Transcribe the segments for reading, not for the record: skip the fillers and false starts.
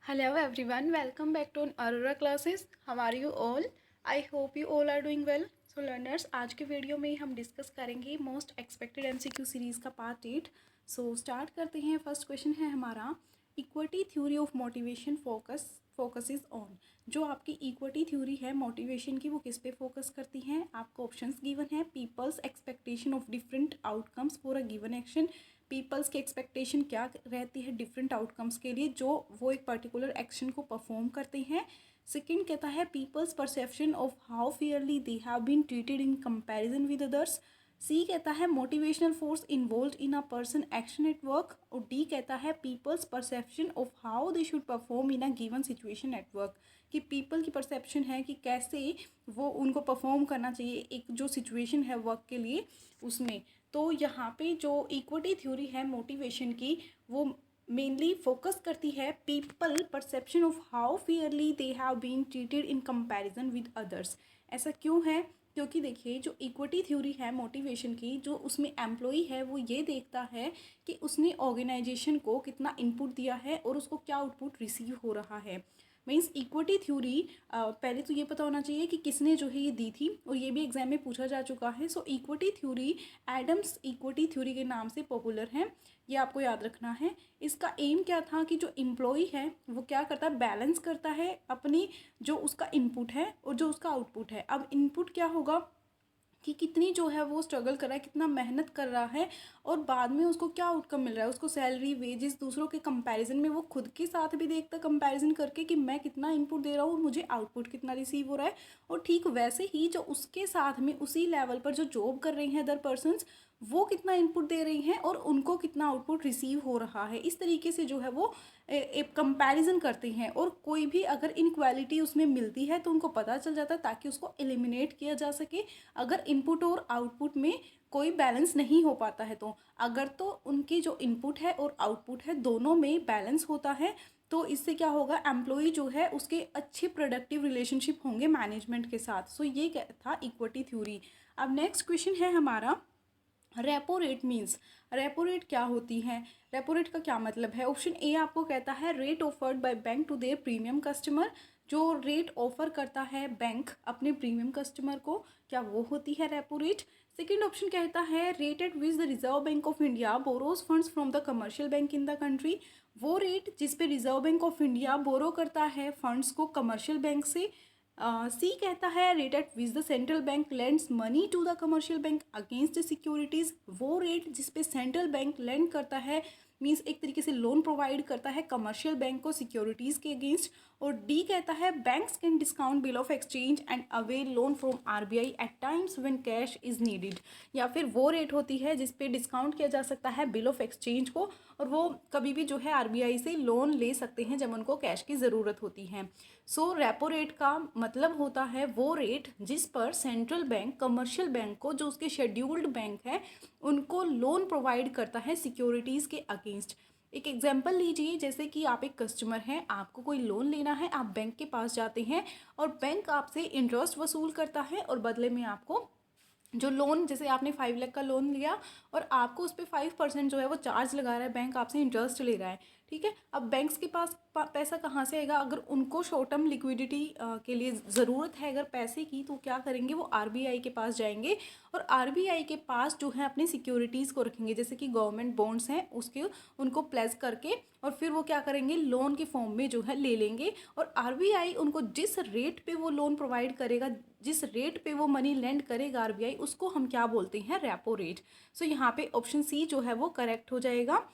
Hello everyone, welcome back to Aurora classes. How are you all? I hope you all are doing well. So learners, आज के video में हम discuss करेंगे most expected MCQ series का part 8. So start करते हैं. First question है हमारा, equity theory of motivation focuses on. जो आपकी इक्विटी थ्योरी है मोटिवेशन की, वो किस पे फोकस करती है? आपको ऑप्शंस गिवन है. Peoples expectation of different outcomes for a given action. Peoples की एक्सपेक्टेशन क्या रहती है डिफरेंट आउटकम्स के लिए जो वो एक पर्टिकुलर एक्शन को परफॉर्म करते हैं. सेकंड कहता है people's perception of how fairly they have been treated in comparison with others. C कहता है motivational force involve in a person action at work. और डी कहता है people's perception of how they should perform in a given situation at work. कि people की perception है कि कैसे वो उनको परफॉर्म करना चाहिए एक जो सिचुएशन है वर्क के लिए उसमें. तो यहाँ पे जो इक्विटी थ्योरी है मोटिवेशन की, वो मेनली फोकस करती है people perception of how fairly they have been treated in comparison with others. ऐसा क्यों है? क्योंकि देखिए जो इक्विटी थ्योरी है मोटिवेशन की, जो उसमें एम्प्लॉई है वो ये देखता है कि उसने ऑर्गेनाइजेशन को कितना इनपुट दिया है और उसको क्या आउटपुट रिसीव हो रहा है. मीन्स इक्विटी थ्योरी पहले तो ये पता होना चाहिए कि किसने जो है ये दी थी, और ये भी एग्जाम में पूछा जा चुका है. So equity theory Adams equity theory के नाम से पॉपुलर है, ये आपको याद रखना है. इसका एम क्या था कि जो एम्प्लॉई है वो क्या करता है, बैलेंस करता है अपनी जो उसका इनपुट है और जो उसका आउटपुट है. अब इनपुट क्या होगा कि कितनी जो है वो स्ट्रगल कर रहा है, कितना मेहनत कर रहा है, और बाद में उसको क्या आउटकम मिल रहा है, उसको सैलरी वेजेस दूसरों के कंपैरिजन में वो खुद के साथ भी देखता है कंपैरिजन करके कि मैं कितना इनपुट दे रहा हूँ और मुझे आउटपुट कितना रिसीव हो रहा है. और ठीक वैसे ही जो उसके साथ में उसी लेवल पर जो जॉब कर रही हैं अदर पर्सनस, वो कितना इनपुट दे रही हैं और उनको कितना आउटपुट रिसीव हो रहा है. इस तरीके से जो है वो एक कंपैरिजन करते हैं, और कोई भी अगर इनक्वालिटी उसमें मिलती है तो उनको पता चल जाता है ताकि उसको एलिमिनेट किया जा सके. अगर इनपुट और आउटपुट में कोई बैलेंस नहीं हो पाता है तो, अगर तो उनकी जो इनपुट है और आउटपुट है दोनों में बैलेंस होता है, तो इससे क्या होगा, एम्प्लॉई जो है उसके अच्छे प्रोडक्टिव रिलेशनशिप होंगे मैनेजमेंट के साथ. सो ये था इक्विटी थ्योरी. अब नेक्स्ट क्वेश्चन है हमारा, repo rate means. Repo rate क्या होती है? रेपो रेट का क्या मतलब है? ऑप्शन ए आपको कहता है rate offered by bank to their premium customer. जो रेट ऑफर करता है बैंक अपने प्रीमियम कस्टमर को, क्या वो होती है रेपो रेट. सेकेंड ऑप्शन कहता है rate at which the reserve bank of India borrows funds from the commercial bank in the country. वो रेट जिस पे रिजर्व बैंक ऑफ इंडिया बोरो करता है फंड्स को कमर्शियल बैंक से. सी कहता है rate at which the central bank lends money to the commercial bank against securities. वो रेट जिस पे सेंट्रल बैंक लेंड करता है, मीन्स एक तरीके से लोन प्रोवाइड करता है कमर्शियल बैंक को सिक्योरिटीज़ के अगेंस्ट. और डी कहता है banks can discount bill of exchange and avail loan from RBI at times when cash is needed. या फिर वो रेट होती है जिस पे डिस्काउंट किया जा सकता है बिल ऑफ एक्सचेंज को, और वो कभी भी जो है आरबीआई से लोन ले सकते हैं जब उनको कैश की ज़रूरत होती है. सो रेपो रेट का मतलब होता है वो रेट जिस पर सेंट्रल बैंक कमर्शियल बैंक को, जो उसके शेड्यूल्ड बैंक है, उनको लोन प्रोवाइड करता है सिक्योरिटीज़ के अगेंस्ट. एक एग्जांपल लीजिए, जैसे कि आप एक कस्टमर हैं, आपको कोई लोन लेना है, आप बैंक के पास जाते हैं और बैंक आपसे इंटरेस्ट वसूल करता है, और बदले में आपको जो लोन, जैसे आपने 5 लाख का लोन लिया और आपको उस पर 5% जो है वो चार्ज लगा रहा है, बैंक आपसे इंटरेस्ट ले रहा है. ठीक है, अब बैंक्स के पास पैसा कहाँ से आएगा? अगर उनको शॉर्ट टर्म लिक्विडिटी के लिए ज़रूरत है अगर पैसे की, तो क्या करेंगे, वो आरबीआई के पास जाएंगे और आरबीआई के पास जो है अपनी सिक्योरिटीज़ को रखेंगे, जैसे कि गवर्नमेंट बॉन्ड्स हैं उसके, उनको प्लेस करके, और फिर वो क्या करेंगे, लोन के फॉर्म में जो है ले लेंगे. और आरबीआई उनको जिस रेट पे वो लोन प्रोवाइड करेगा, जिस रेट पे वो मनी लेंड करेगा आरबीआई, उसको हम क्या बोलते हैं, रेपो रेट. सो यहाँ पे ऑप्शन सी जो है वो करेक्ट हो जाएगा.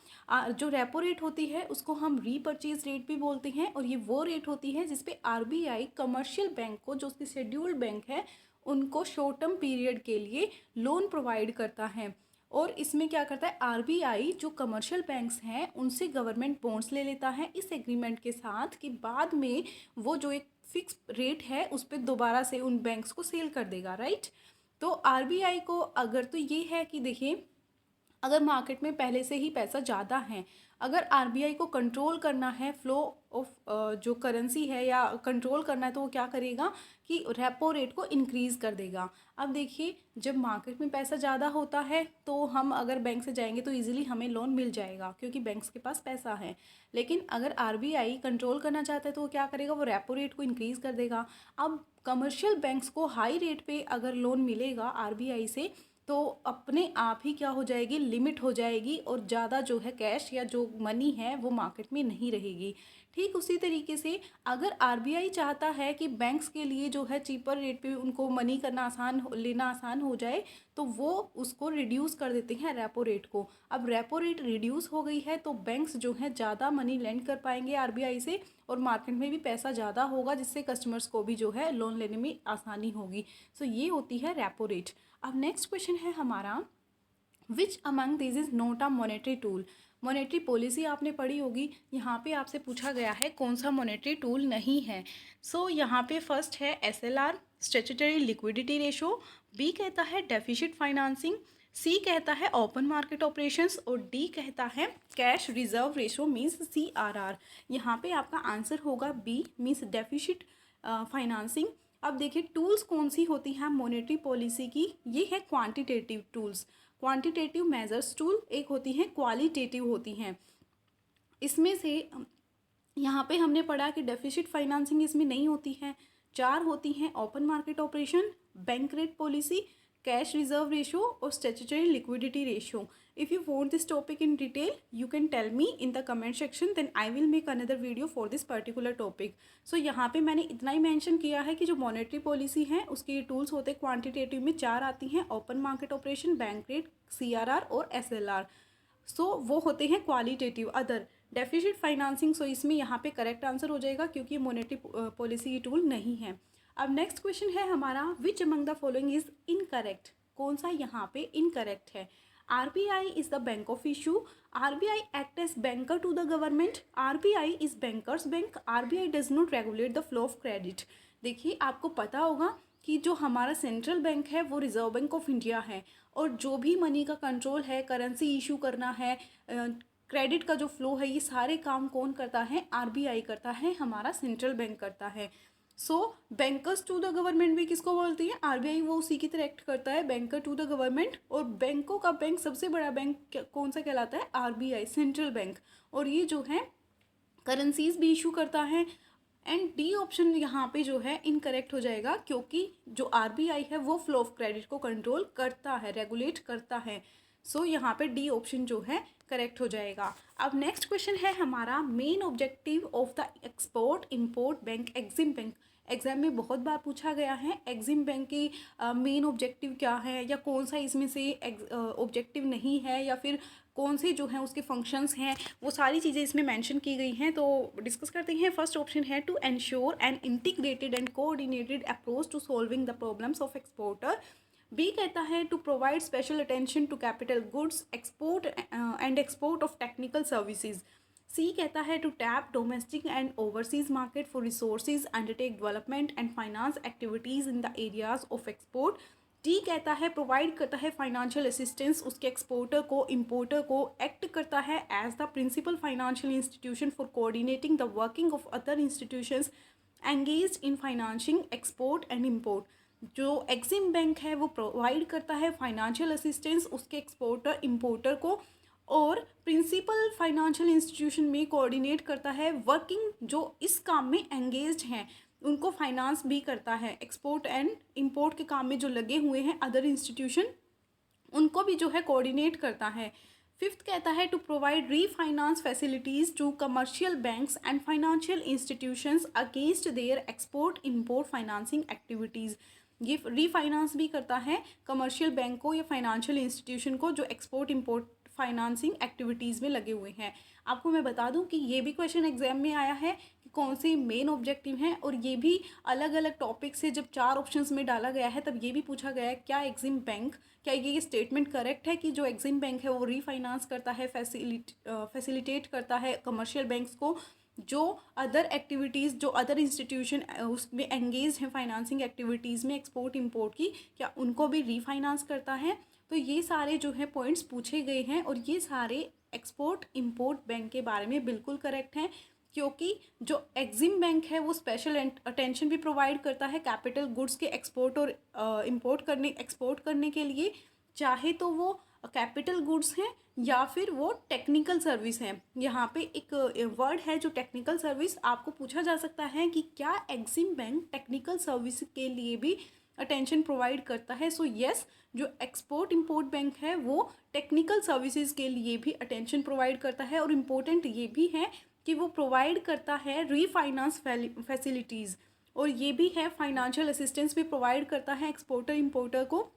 जो रेपो रेट होती है उसको हम रीपर्चेज रेट भी बोलते हैं, और ये वो रेट होती है जिसपे आरबीआई कमर्शियल बैंक को, जो उसकी शेड्यूल्ड बैंक है, उनको शॉर्ट टर्म पीरियड के लिए लोन प्रोवाइड करता है. और इसमें क्या करता है, आरबीआई जो कमर्शियल बैंक्स हैं उनसे गवर्नमेंट बॉन्ड्स ले लेता है इस एग्रीमेंट के साथ कि बाद में वो जो एक फिक्स रेट है उस पर दोबारा से उन बैंक्स को सेल कर देगा. राइट. तो आरबीआई को अगर तो ये है कि देखिए, अगर मार्केट में पहले से ही पैसा ज़्यादा है, अगर आरबीआई को कंट्रोल करना है फ्लो ऑफ जो करेंसी है या कंट्रोल करना है तो वो क्या करेगा कि रेपो रेट को इंक्रीज़ कर देगा। अब देखिए जब मार्केट में पैसा ज़्यादा होता है तो हम अगर बैंक से जाएंगे तो इजीली हमें लोन मिल जाएगा क्योंकि बैंक्स के पास पैसा है। लेकिन अगर आरबीआई कंट्रोल करना चाहता है तो वो क्या करेगा, वो रेपो रेट को इंक्रीज़ कर देगा। अब कमर्शियल बैंक्स को हाई रेट पे अगर लोन मिलेगा आरबीआई से तो अपने आप ही क्या हो जाएगी, लिमिट हो जाएगी और ज़्यादा जो है कैश या जो मनी है वो मार्केट में नहीं रहेगी। ठीक उसी तरीके से अगर आरबीआई चाहता है कि बैंक्स के लिए जो है चीपर रेट पे उनको मनी करना लेना आसान हो जाए तो वो उसको रिड्यूस कर देते हैं रेपो रेट को। अब रेपो रेट रिड्यूस हो गई है तो बैंक्स जो है ज़्यादा मनी लेंड कर पाएंगे आरबीआई से और मार्केट में भी पैसा ज़्यादा होगा जिससे कस्टमर्स को भी जो है लोन लेने में आसानी होगी। सो ये होती है रेपो रेट। अब नेक्स्ट क्वेश्चन है हमारा, which among this is not a monetary tool. Monetary policy आपने पढ़ी होगी, यहाँ पे आपसे पूछा गया है कौन सा मॉनेटरी टूल नहीं है। सो यहाँ पे फर्स्ट है SLR, statutory liquidity ratio, B कहता है डेफिसिट फाइनेंसिंग, सी कहता है ओपन मार्केट ऑपरेशंस और डी कहता है cash reserve ratio means CRR. यहाँ पे आपका आंसर होगा बी मीन्स डेफिसिट फाइनेंसिंग। अब देखिए टूल्स कौन सी होती हैं मॉनेटरी पॉलिसी की, ये है quantitative tools, quantitative measures tool, एक होती हैं क्वालिटेटिव होती हैं। इसमें से यहाँ पे हमने पढ़ा कि डेफिसिट फाइनेंसिंग इसमें नहीं होती है। चार होती हैं open market operation, bank rate policy, cash reserve ratio और statutory liquidity ratio. If you want this topic in detail you can tell me in the comment section, then I will make another video for this particular topic. So यहाँ पे मैंने इतना ही mention किया है कि जो monetary policy है उसके टूल्स होते हैं क्वांटिटेटिव में चार आती हैं, open market operation, bank rate, CRR और एसएलआर। सो वो होते हैं क्वालिटेटिव। अदर डेफिसिट फाइनेंसिंग, सो इसमें यहाँ पे करेक्ट आंसर हो जाएगा क्योंकि मॉनेटरी पॉलिसी की टूल नहीं है। अब नेक्स्ट क्वेश्चन है हमारा, which among the following is incorrect. कौन सा यहाँ पे इनकरेक्ट है। RBI is the bank of issue, RBI act as banker to the government, RBI is bankers bank, RBI does not regulate the flow of credit. देखिए आपको पता होगा कि जो हमारा सेंट्रल बैंक है वो रिजर्व बैंक ऑफ इंडिया है और जो भी मनी का कंट्रोल है, करेंसी इशू करना है, क्रेडिट का जो फ्लो है, ये सारे काम कौन करता है, आरबीआई करता है, हमारा सेंट्रल बैंक करता है। सो बैंकर्स टू द गवर्नमेंट भी किसको बोलती है, आरबीआई, वो उसी की तरह एक्ट करता है, बैंकर टू द गवर्नमेंट। और बैंकों का बैंक सबसे बड़ा बैंक कौन सा कहलाता है, आरबीआई, सेंट्रल बैंक। और ये जो है करेंसीज भी इशू करता है। एंड डी ऑप्शन यहाँ पे जो है इनकरेक्ट हो जाएगा क्योंकि जो आरबीआई है वो फ्लो ऑफ क्रेडिट को कंट्रोल करता है, रेगुलेट करता है। सो यहाँ पे डी ऑप्शन जो है करेक्ट हो जाएगा। अब नेक्स्ट क्वेश्चन है हमारा, main objective of the export import bank EXIM bank. Exam में बहुत बार पूछा गया है एग्जिम बैंक की मेन ऑब्जेक्टिव क्या है या कौन सा इसमें से ऑब्जेक्टिव नहीं है या फिर कौन से जो हैं उसके फंक्शंस हैं, वो सारी चीज़ें इसमें मेंशन की गई हैं। तो डिस्कस करते हैं। फर्स्ट ऑप्शन है to ensure an integrated and coordinated approach to solving the problems of exporter. B कहता है to provide special attention to capital goods export and export of technical services. C कहता है to tap domestic and overseas market for resources, undertake development and finance activities in the areas of export. D कहता है provide करता है financial assistance उसके exporter को, importer को, act करता है as the principal financial institution for coordinating the working of other institutions engaged in financing export and import. जो एग्जिम बैंक है वो प्रोवाइड करता है फाइनेंशियल असिस्टेंस उसके एक्सपोर्टर, इंपोर्टर को और प्रिंसिपल फाइनेंशियल इंस्टीट्यूशन में कोऑर्डिनेट करता है, वर्किंग जो इस काम में एंगेज्ड हैं उनको फाइनेंस भी करता है, एक्सपोर्ट एंड इंपोर्ट के काम में जो लगे हुए हैं अदर इंस्टीट्यूशन उनको भी जो है कोऑर्डिनेट करता है। फिफ्थ कहता है to provide refinance facilities to commercial banks and financial institutions against their export import financing activities. ये रीफाइनेंस भी करता है कमर्शियल बैंक को या फाइनेंशियल इंस्टीट्यूशन को जो एक्सपोर्ट इंपोर्ट फाइनेंसिंग एक्टिविटीज़ में लगे हुए हैं। आपको मैं बता दूं कि ये भी क्वेश्चन एग्जाम में आया है कि कौन सी मेन ऑब्जेक्टिव हैं और ये भी अलग अलग टॉपिक से जब चार ऑप्शंस में डाला गया है तब ये भी पूछा गया है क्या एग्जिम बैंक, क्या ये स्टेटमेंट करेक्ट है कि जो एग्जिम बैंक है वो रीफाइनेंस करता है, फैसिलिटेट करता है कमर्शियल बैंक्स को, जो अदर एक्टिविटीज़ जो अदर इंस्टीट्यूशन उसमें एंगेज हैं फाइनेंसिंग एक्टिविटीज़ में एक्सपोर्ट इंपोर्ट की, क्या उनको भी रीफाइनेंस करता है। तो ये सारे जो है पॉइंट्स पूछे गए हैं और ये सारे एक्सपोर्ट इंपोर्ट बैंक के बारे में बिल्कुल करेक्ट हैं, क्योंकि जो एग्जिम बैंक है वो स्पेशल अटेंशन भी प्रोवाइड करता है कैपिटल गुड्स के एक्सपोर्ट और एक्सपोर्ट करने के लिए, चाहे तो वो कैपिटल गुड्स हैं या फिर वो टेक्निकल सर्विस है। यहाँ पे एक वर्ड है जो टेक्निकल सर्विस, आपको पूछा जा सकता है कि क्या एग्जिम बैंक टेक्निकल सर्विस के लिए भी अटेंशन प्रोवाइड करता है। सो यस, जो एक्सपोर्ट इंपोर्ट बैंक है वो टेक्निकल सर्विसेज के लिए भी अटेंशन प्रोवाइड करता है, और इम्पोर्टेंट ये भी है कि वो प्रोवाइड करता है रीफाइनेंस फैसिलिटीज़, और ये भी है फाइनेंशियल असिस्टेंस भी प्रोवाइड करता है एक्सपोर्टर इंपोर्टर को,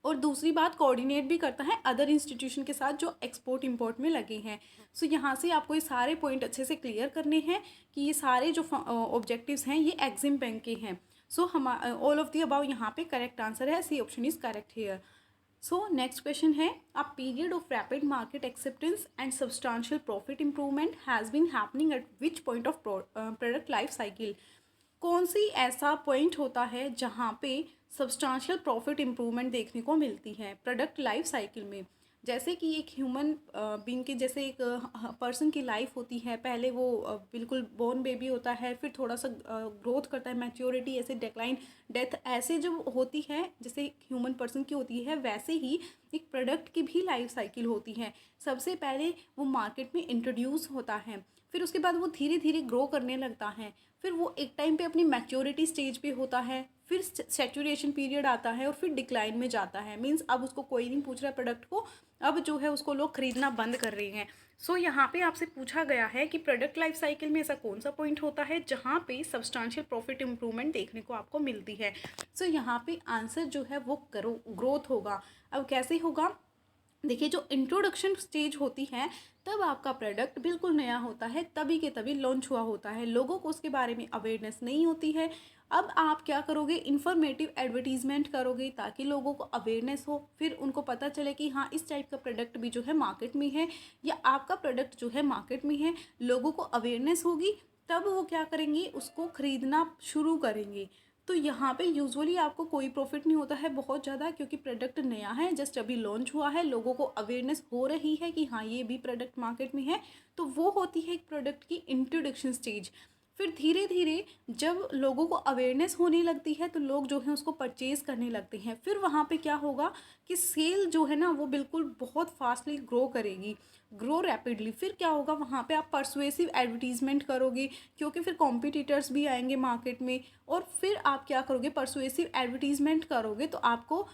और दूसरी बात कोऑर्डिनेट भी करता है अदर इंस्टीट्यूशन के साथ जो एक्सपोर्ट इंपोर्ट में लगे हैं। सो यहाँ से आपको ये सारे पॉइंट अच्छे से क्लियर करने हैं कि ये सारे जो ऑब्जेक्टिव्स हैं ये एग्जिम बैंक के हैं। सो हम ऑल ऑफ दी अबाउ यहाँ पे करेक्ट आंसर है, C option is correct here. So next question है, a period of rapid market acceptance and substantial profit improvement has been happening at which point of product life cycle. कौन सी ऐसा point होता है जहाँ पे substantial profit improvement देखने को मिलती है प्रोडक्ट लाइफ साइकिल में। जैसे कि एक ह्यूमन बीइंग की, जैसे एक पर्सन की लाइफ होती है, पहले वो बिल्कुल बोर्न बेबी होता है, फिर थोड़ा सा ग्रोथ करता है, मैच्योरिटी, ऐसे डिक्लाइन, डेथ, ऐसे जब होती है जैसे ह्यूमन पर्सन की होती है, वैसे ही एक प्रोडक्ट की भी लाइफ साइकिल होती है। सबसे पहले वो मार्केट में इंट्रोड्यूस होता है, फिर उसके बाद वो धीरे धीरे ग्रो करने लगता है, फिर वो एक टाइम पे अपनी मैच्योरिटी स्टेज पे होता है, फिर सैचुरेशन पीरियड आता है और फिर डिक्लाइन में जाता है। मींस अब उसको कोई नहीं पूछ रहा प्रोडक्ट को, अब जो है उसको लोग खरीदना बंद कर रहे हैं। सो यहाँ पे आपसे पूछा गया है कि प्रोडक्ट लाइफ साइकिल में ऐसा कौन सा पॉइंट होता है जहाँ पे सब्सटेंशियल प्रॉफिट इंप्रूवमेंट देखने को आपको मिलती है। सो यहाँ पे आंसर जो है वो ग्रोथ होगा। अब कैसे होगा, देखिए जो इंट्रोडक्शन स्टेज होती है तब आपका प्रोडक्ट बिल्कुल नया होता है, तभी के तभी लॉन्च हुआ होता है, लोगों को उसके बारे में अवेयरनेस नहीं होती है। अब आप क्या करोगे, इन्फॉर्मेटिव एडवर्टीजमेंट करोगे ताकि लोगों को अवेयरनेस हो, फिर उनको पता चले कि हाँ इस टाइप का प्रोडक्ट भी जो है मार्केट में है, या आपका प्रोडक्ट जो है मार्केट में है, लोगों को अवेयरनेस होगी, तब वो क्या करेंगे, उसको ख़रीदना शुरू करेंगे। तो यहाँ पे यूजुअली आपको कोई प्रॉफिट नहीं होता है बहुत ज़्यादा, क्योंकि प्रोडक्ट नया है, जस्ट अभी लॉन्च हुआ है, लोगों को अवेयरनेस हो रही है कि हाँ ये भी प्रोडक्ट मार्केट में है। तो वो होती है एक प्रोडक्ट की इंट्रोडक्शन स्टेज। फिर धीरे धीरे जब लोगों को अवेयरनेस होने लगती है तो लोग जो है उसको परचेज़ करने लगते हैं। फिर वहाँ पे क्या होगा कि सेल जो है ना वो बिल्कुल बहुत फास्टली ग्रो करेगी, ग्रो रैपिडली। फिर क्या होगा, वहाँ पे आप परसुएसिव एडवर्टीजमेंट करोगे, क्योंकि फिर कॉम्पिटिटर्स भी आएंगे मार्केट में, और फिर आप क्या करोगे, परसुएसिव एडवर्टीजमेंट करोगे तो आपको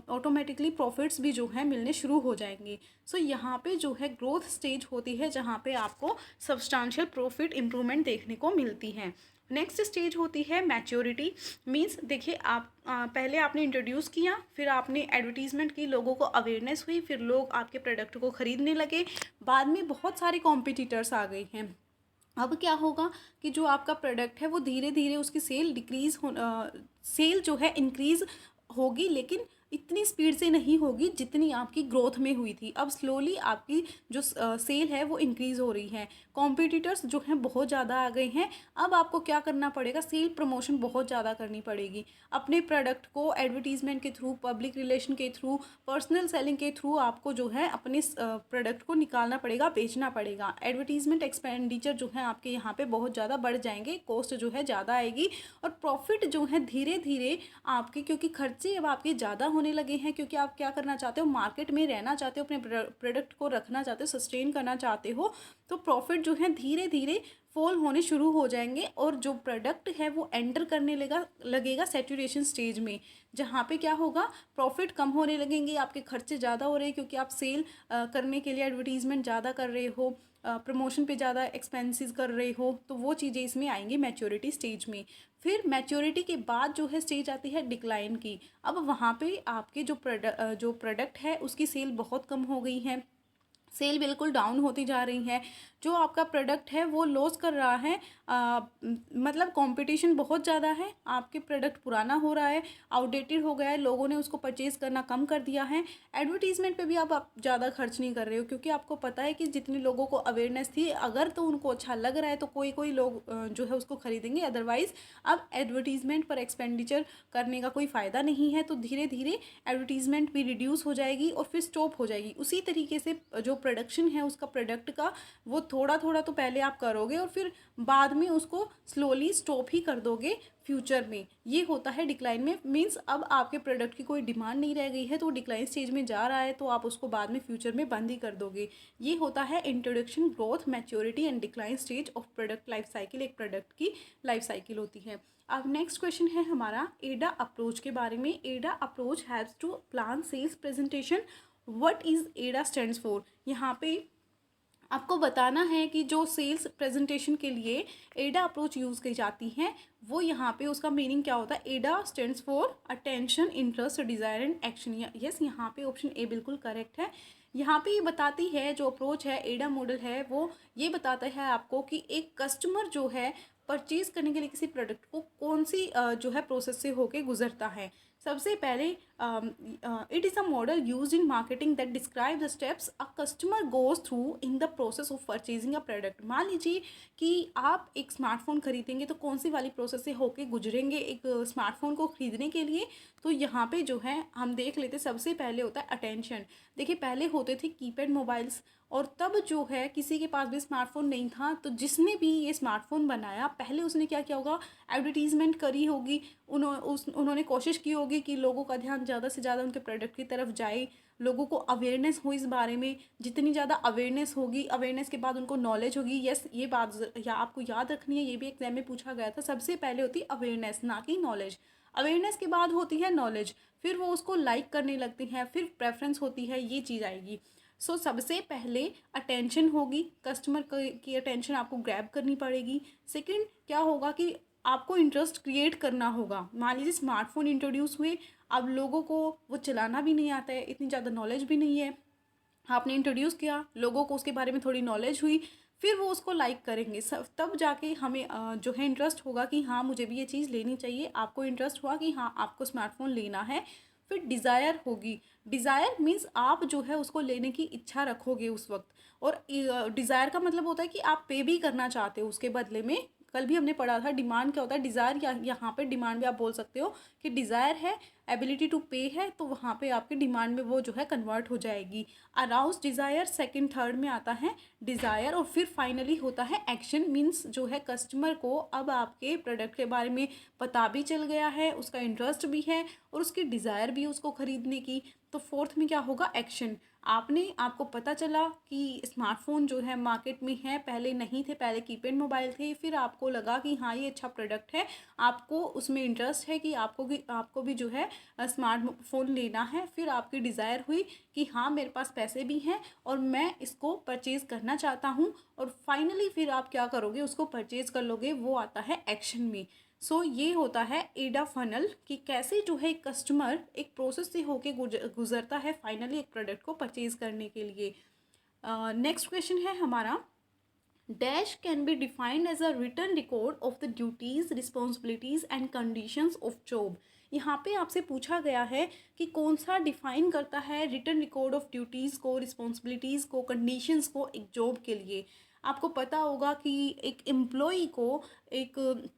ऑटोमेटिकली प्रॉफिट्स भी जो है मिलने शुरू हो जाएंगे। सो यहाँ पे जो है ग्रोथ स्टेज होती है जहाँ पे आपको सब्सटेंशियल प्रॉफिट इंप्रूवमेंट देखने को मिलती है। नेक्स्ट स्टेज होती है मैच्योरिटी। मींस देखिए आप पहले आपने इंट्रोड्यूस किया, फिर आपने एडवर्टीजमेंट की, लोगों को अवेयरनेस हुई, फिर लोग आपके प्रोडक्ट को ख़रीदने लगे, बाद में बहुत सारे कॉम्पिटिटर्स आ गए हैं। अब क्या होगा कि जो आपका प्रोडक्ट है वो धीरे धीरे उसकी सेल जो है इंक्रीज़ होगी, लेकिन इतनी स्पीड से नहीं होगी जितनी आपकी ग्रोथ में हुई थी। अब स्लोली आपकी जो सेल है वो इंक्रीज़ हो रही है, कॉम्पिटिटर्स जो हैं बहुत ज़्यादा आ गए हैं। अब आपको क्या करना पड़ेगा, सेल प्रमोशन बहुत ज़्यादा करनी पड़ेगी, अपने प्रोडक्ट को एडवर्टीजमेंट के थ्रू, पब्लिक रिलेशन के थ्रू, पर्सनल सेलिंग के थ्रू आपको जो है अपने प्रोडक्ट को निकालना पड़ेगा, बेचना पड़ेगा। एडवर्टीजमेंट एक्सपेंडिचर जो है आपके यहाँ पे बहुत ज़्यादा बढ़ जाएंगे, कॉस्ट जो है ज़्यादा आएगी, और प्रॉफिट जो है धीरे धीरे आपके, क्योंकि खर्चे अब आपके ज़्यादा होने लगे हैं, क्योंकि आप क्या करना चाहते हो, मार्केट में रहना चाहते हो, अपने प्रोडक्ट को रखना चाहते हो, सस्टेन करना चाहते हो, तो प्रॉफिट जो है धीरे धीरे फॉल होने शुरू हो जाएंगे, और जो प्रोडक्ट है वो एंटर करने लगेगा सैचुरेशन स्टेज में, जहाँ पे क्या होगा, प्रॉफिट कम होने लगेंगे, आपके खर्चे ज़्यादा हो रहे हैं, क्योंकि आप सेल करने के लिए एडवर्टीजमेंट ज़्यादा कर रहे हो, प्रमोशन पे ज़्यादा एक्सपेंसेस कर रहे हो, तो वो चीज़ें इसमें आएंगी मैच्योरिटी स्टेज में। फिर मैच्योरिटी के बाद जो है स्टेज आती है डिक्लाइन की। अब वहाँ पे आपके जो प्रोडक्ट है उसकी सेल बहुत कम हो गई है, सेल बिल्कुल डाउन होती जा रही है, जो आपका प्रोडक्ट है वो लॉस कर रहा है, मतलब कंपटीशन बहुत ज़्यादा है, आपके प्रोडक्ट पुराना हो रहा है, आउटडेटेड हो गया है, लोगों ने उसको परचेज़ करना कम कर दिया है। एडवर्टीज़मेंट पे भी आप ज़्यादा खर्च नहीं कर रहे हो, क्योंकि आपको पता है कि जितने लोगों को अवेयरनेस थी, अगर तो उनको अच्छा लग रहा है तो कोई लोग जो है उसको खरीदेंगे, अदरवाइज़ अब एडवर्टीज़मेंट पर एक्सपेंडिचर करने का कोई फ़ायदा नहीं है। तो धीरे धीरे एडवर्टीज़मेंट भी रिड्यूस हो जाएगी और फिर स्टॉप हो जाएगी। उसी तरीके से जो प्रोडक्शन है उसका प्रोडक्ट का, वो थोड़ा थोड़ा तो पहले आप करोगे और फिर बाद में उसको स्लोली स्टॉप ही कर दोगे फ्यूचर में। ये होता है डिक्लाइन में, मीन्स अब आपके प्रोडक्ट की कोई डिमांड नहीं रह गई है तो वो डिक्लाइन स्टेज में जा रहा है, तो आप उसको बाद में फ्यूचर में बंद ही कर दोगे। ये होता है introduction, growth, maturity and decline stage of product life cycle. एक प्रोडक्ट की लाइफ साइकिल होती है। अब नेक्स्ट क्वेश्चन है हमारा एडा अप्रोच के बारे में। AIDA approach helps to plan sales presentation. What is AIDA stands for? यहाँ पे आपको बताना है कि जो सेल्स प्रेजेंटेशन के लिए एडा अप्रोच यूज़ की जाती है, वो यहाँ पे उसका मीनिंग क्या होता है। एडा stands for attention, interest, desire and action. Yes, यहाँ पे ऑप्शन ए बिल्कुल करेक्ट है। यहाँ पे ये बताती है, जो अप्रोच है, एडा मॉडल है, वो ये बताता है आपको कि एक कस्टमर जो है परचेज़ करने के लिए किसी प्रोडक्ट को कौन सी जो है प्रोसेस से होके गुजरता है। सबसे पहले it is a model use in marketing that describe the steps a customer goes through in the process of purchasing a product. मान लीजिए कि आप एक स्मार्टफोन खरीदेंगे तो कौन सी वाली प्रोसेस से होके गुजरेंगे एक स्मार्टफोन को खरीदने के लिए। तो यहाँ पे जो है हम देख लेते, सबसे पहले होता है अटेंशन। देखिए, पहले होते थे कीपैड मोबाइल्स, और तब जो है किसी के पास भी स्मार्टफोन नहीं था, तो जिसने भी ये स्मार्टफोन बनाया पहले उसने क्या किया होगा, एडवर्टीज़मेंट करी होगी, उन्होंने कोशिश की होगी कि लोगों का ध्यान ज़्यादा से ज़्यादा उनके प्रोडक्ट की तरफ जाए, लोगों को अवेयरनेस हो इस बारे में। जितनी ज़्यादा अवेयरनेस होगी, अवेयरनेस के बाद उनको नॉलेज होगी। यस, ये बात या आपको याद रखनी है, ये भी एग्जाम में पूछा गया था। सबसे पहले होती है अवेयरनेस, ना कि नॉलेज। अवेयरनेस के बाद होती है नॉलेज, फिर वो उसको लाइक करने लगते हैं, फिर प्रेफरेंस होती है, ये चीज़ आएगी। सबसे पहले अटेंशन होगी, कस्टमर की अटेंशन आपको ग्रैब करनी पड़ेगी। सेकंड क्या होगा कि आपको इंटरेस्ट क्रिएट करना होगा। मान लीजिए स्मार्टफोन इंट्रोड्यूस हुए, अब लोगों को वो चलाना भी नहीं आता है, इतनी ज़्यादा नॉलेज भी नहीं है, आपने इंट्रोड्यूस किया, लोगों को उसके बारे में थोड़ी नॉलेज हुई, फिर वो उसको लाइक करेंगे, सब तब जाके हमें जो है इंटरेस्ट होगा कि हाँ मुझे भी ये चीज़ लेनी चाहिए। आपको इंटरेस्ट हुआ कि हाँ आपको स्मार्टफोन लेना है। फिर डिज़ायर होगी। डिज़ायर मीन्स आप जो है उसको लेने की इच्छा रखोगे उस वक्त, और डिज़ायर का मतलब होता है कि आप पे भी करना चाहते हो उसके बदले में। कल भी हमने पढ़ा था डिमांड क्या होता है, डिज़ायर, या यहाँ पे डिमांड भी आप बोल सकते हो कि डिज़ायर है, एबिलिटी टू पे है, तो वहाँ पे आपकी डिमांड में वो जो है कन्वर्ट हो जाएगी। अराउज डिज़ायर सेकंड थर्ड में आता है डिज़ायर, और फिर फाइनली होता है एक्शन। मीन्स जो है कस्टमर को अब आपके प्रोडक्ट के बारे में पता भी चल गया है, उसका इंटरेस्ट भी है और उसकी डिज़ायर भी उसको ख़रीदने की। तो फोर्थ में क्या होगा, एक्शन। आपको पता चला कि स्मार्टफोन जो है मार्केट में है, पहले नहीं थे, पहले कीपैड मोबाइल थे, फिर आपको लगा कि हाँ ये अच्छा प्रोडक्ट है, आपको उसमें इंटरेस्ट है कि आपको भी जो है स्मार्टफोन लेना है। फिर आपकी डिज़ायर हुई कि हाँ मेरे पास पैसे भी हैं और मैं इसको परचेज़ करना चाहता हूँ, और फाइनली फिर आप क्या करोगे, उसको परचेज़ कर लोगे। वो आता है एक्शन में। ये होता है एडा फनल, कि कैसे जो है कस्टमर एक प्रोसेस से होके गुजरता है फाइनली एक प्रोडक्ट को परचेज़ करने के लिए। नेक्स्ट क्वेश्चन है हमारा, dash can be defined as a written record of the duties, responsibilities and conditions of job. यहाँ पे आपसे पूछा गया है कि कौन सा डिफाइन करता है रिटन रिकॉर्ड ऑफ ड्यूटीज़ को, रिस्पॉन्सिबिलिटीज़ को, कंडीशंस को एक जॉब के लिए। आपको पता होगा कि एक एम्प्लॉई को एक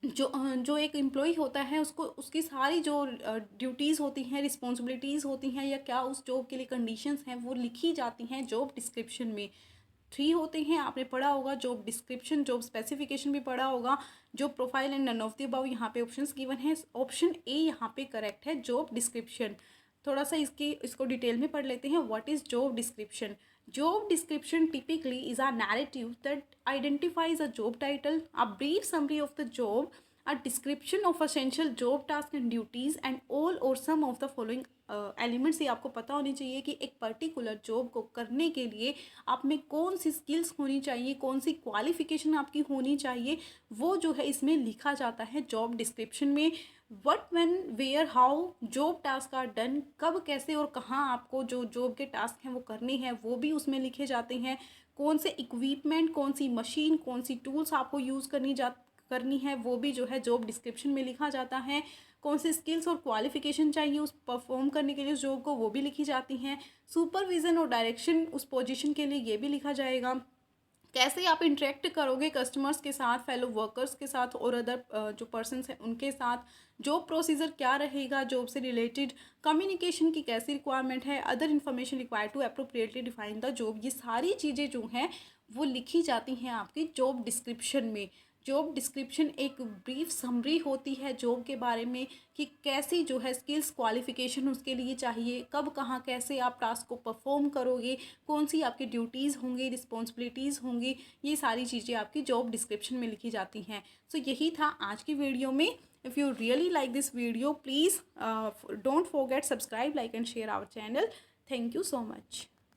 जो एक एम्प्लॉई होता है उसको उसकी सारी जो ड्यूटीज़ होती हैं, रिस्पॉन्सिबिलिटीज़ होती हैं, या क्या उस जॉब के लिए कंडीशंस हैं, वो लिखी जाती हैं जॉब डिस्क्रिप्शन में। 3 होते हैं, आपने पढ़ा होगा, जॉब डिस्क्रिप्शन, जॉब स्पेसिफिकेशन भी पढ़ा होगा, job profile and none of the above. यहाँ पे ऑप्शंस गिवन है, ऑप्शन ए यहाँ पे करेक्ट है, जॉब डिस्क्रिप्शन। थोड़ा सा इसको डिटेल में पढ़ लेते हैं। What is job description? Job description typically is a narrative that identifies a job title, a brief summary of the job, a description of essential job tasks and duties, and all or some of the following elements. ये आपको पता होनी चाहिए कि एक particular job को करने के लिए आप में कौन सी स्किल्स होनी चाहिए, कौन सी क्वालिफिकेशन आपकी होनी चाहिए, वो जो है इसमें लिखा जाता है जॉब डिस्क्रिप्शन में। What, when, where, how job task are done, कब, कैसे और कहाँ आपको जो जॉब के टास्क हैं वो करने हैं, वो भी उसमें लिखे जाते हैं। कौन से इक्विपमेंट, कौन सी मशीन, कौन सी टूल्स आपको यूज़ करनी है वो भी जो है जॉब डिस्क्रिप्शन में लिखा जाता है। कौन से स्किल्स और क्वालिफिकेशन चाहिए उस परफॉर्म करने के लिए उस जॉब को, वो भी लिखी जाती हैं। सुपरविज़न और डायरेक्शन उस पोजीशन के लिए ये भी लिखा जाएगा। कैसे आप इंटरेक्ट करोगे कस्टमर्स के साथ, फेलो वर्कर्स के साथ और अदर जो पर्सन्स हैं उनके साथ, जॉब प्रोसीजर क्या रहेगा, जॉब से रिलेटेड कम्युनिकेशन की कैसी रिक्वायरमेंट है, other information required to appropriately define the job, ये सारी चीज़ें जो हैं वो लिखी जाती हैं आपकी जॉब डिस्क्रिप्शन में। जॉब डिस्क्रिप्शन एक ब्रीफ समरी होती है जॉब के बारे में कि कैसी जो है स्किल्स क्वालिफिकेशन उसके लिए चाहिए, कब कहाँ कैसे आप टास्क को परफॉर्म करोगे, कौन सी आपकी ड्यूटीज़ होंगी, रिस्पॉन्सिबिलिटीज़ होंगी, ये सारी चीज़ें आपकी जॉब डिस्क्रिप्शन में लिखी जाती हैं। सो यही था आज की वीडियो में। If you really like this video, please don't forget subscribe, like and share our channel. Thank you so much.